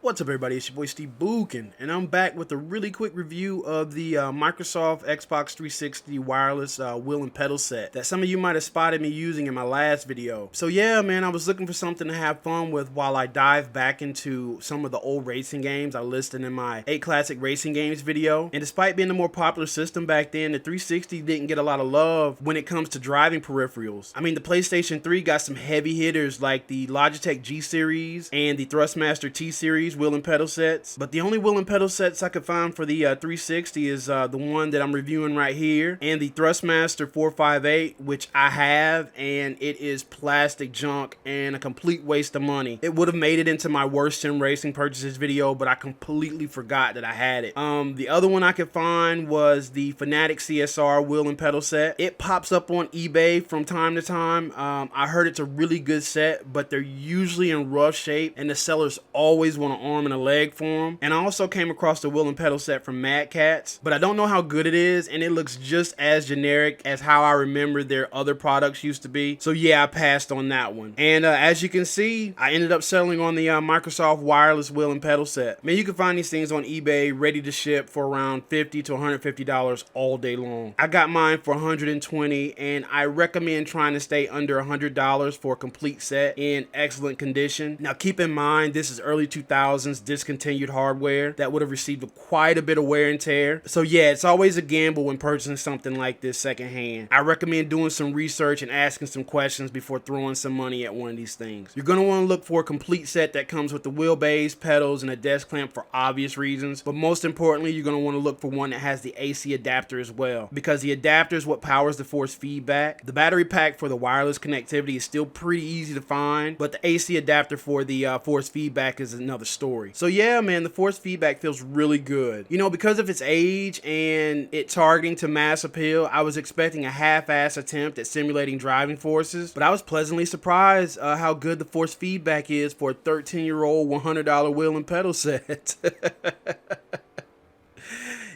What's up, everybody? It's your boy Steve Bookin, and I'm back with a really quick review of the Microsoft Xbox 360 wireless wheel and pedal set that some of you might have spotted me using in my last video. So yeah, man, I was looking for something to have fun with while I dive back into some of the old racing games I listed in my 8 classic racing games video. And despite being a more popular system back then, the 360 didn't get a lot of love when it comes to driving peripherals. I mean, the PlayStation 3 got some heavy hitters like the Logitech G Series and the Thrustmaster T Series wheel and pedal sets, but the only wheel and pedal sets I could find for the 360 is the one that I'm reviewing right here, and the Thrustmaster 458, which I have, and it is plastic junk and a complete waste of money. It would have made it into my worst sim racing purchases video, but I completely forgot that I had it. The other one I could find was the Fanatic CSR wheel and pedal set. It pops up on eBay from time to time. I heard it's a really good set, but they're usually in rough shape, and the sellers always want an arm and a leg for them. And I also came across the wheel and pedal set from Mad Catz, but I don't know how good it is, and it looks just as generic as how I remember their other products used to be. So yeah, I passed on that one. And as you can see, I ended up settling on the Microsoft wireless wheel and pedal set. Man, you can find these things on eBay ready to ship for around $50 to $150 all day long. I got mine for $120, and I recommend trying to stay under $100 for a complete set in excellent condition. Now keep in mind, this is early 2000s discontinued hardware that would have received quite a bit of wear and tear. So yeah, it's always a gamble when purchasing something like this secondhand. I recommend doing some research and asking some questions before throwing some money at one of these things. You're going to want to look for a complete set that comes with the wheelbase, pedals, and a desk clamp for obvious reasons, but most importantly, you're going to want to look for one that has the AC adapter as well, because the adapter is what powers the force feedback. The battery pack for the wireless connectivity is still pretty easy to find, but the AC adapter for the force feedback is another story. So yeah, man, the force feedback feels really good. You know, because of its age and it targeting to mass appeal, I was expecting a half-ass attempt at simulating driving forces, but I was pleasantly surprised how good the force feedback is for a 13-year-old $100 wheel and pedal set.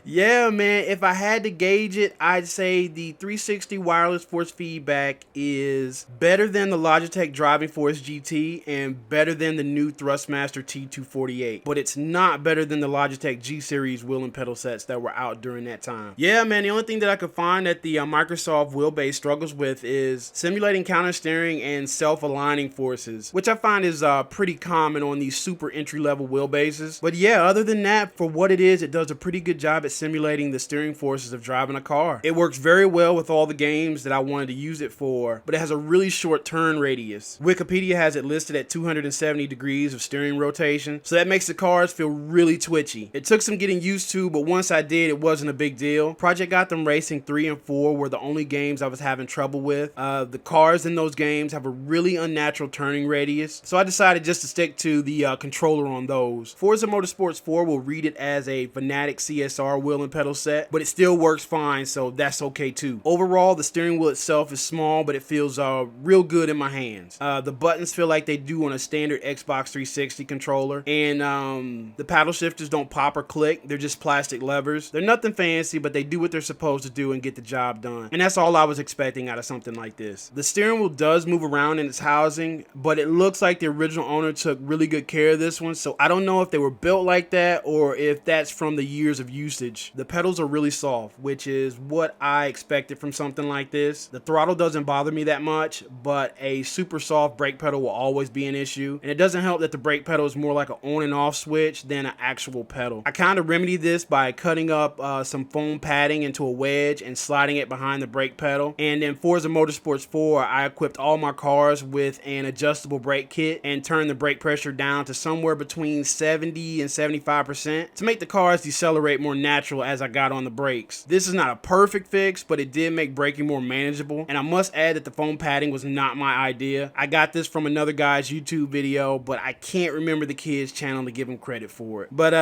Yeah, man, if I had to gauge it, I'd say the 360 wireless force feedback is better than the Logitech Driving Force GT and better than the new Thrustmaster T248, but it's not better than the Logitech G Series wheel and pedal sets that were out during that time. Yeah, man, the only thing that I could find that the Microsoft Wheelbase struggles with is simulating counter steering and self-aligning forces, which I find is pretty common on these super entry-level wheelbases. But yeah, other than that, for what it is, it does a pretty good job at simulating the steering forces of driving a car. It works very well with all the games that I wanted to use it for, but it has a really short turn radius. Wikipedia has it listed at 270 degrees of steering rotation, so that makes the cars feel really twitchy. It took some getting used to, but once I did, it wasn't a big deal. Project Gotham Racing 3 and 4 were the only games I was having trouble with. The cars in those games have a really unnatural turning radius, so I decided just to stick to the controller on those. Forza Motorsports 4 will read it as a Fanatic CSR wheel and pedal set, but it still works fine, so that's okay too. Overall, the steering wheel itself is small, but it feels real good in my hands. The buttons feel like they do on a standard Xbox 360 controller, and the paddle shifters don't pop or click. They're just plastic levers. They're nothing fancy, but they do what they're supposed to do and get the job done, and that's all I was expecting out of something like this. The steering wheel does move around in its housing, but it looks like the original owner took really good care of this one, so I don't know if they were built like that or if that's from the years of usage. The pedals are really soft, which is what I expected from something like this. The throttle doesn't bother me that much, but a super soft brake pedal will always be an issue, and it doesn't help that the brake pedal is more like an on and off switch than an actual pedal. I kind of remedied this by cutting up some foam padding into a wedge and sliding it behind the brake pedal, and in Forza Motorsports 4 I equipped all my cars with an adjustable brake kit and turned the brake pressure down to somewhere between 70 and 75% to make the cars decelerate more natural as I got on the brakes. This is not a perfect fix, but it did make braking more manageable, and I must add that the foam padding was not my idea. I got this from another guy's YouTube video, but I can't remember the kid's channel to give him credit for it. But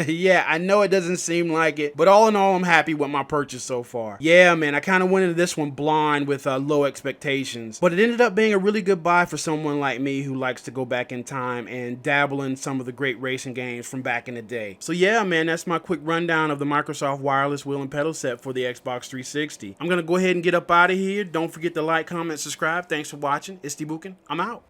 yeah, I know it doesn't seem like it, but all in all, I'm happy with my purchase so far. Yeah, man, I kind of went into this one blind with low expectations, but it ended up being a really good buy for someone like me who likes to go back in time and dabble in some of the great racing games from back in the day. So yeah, man, that's my quick rundown of the Microsoft wireless wheel and pedal set for the Xbox 360. I'm going to go ahead and get up out of here. Don't forget to like, comment, subscribe. Thanks for watching. It's Steve Bookin. I'm out.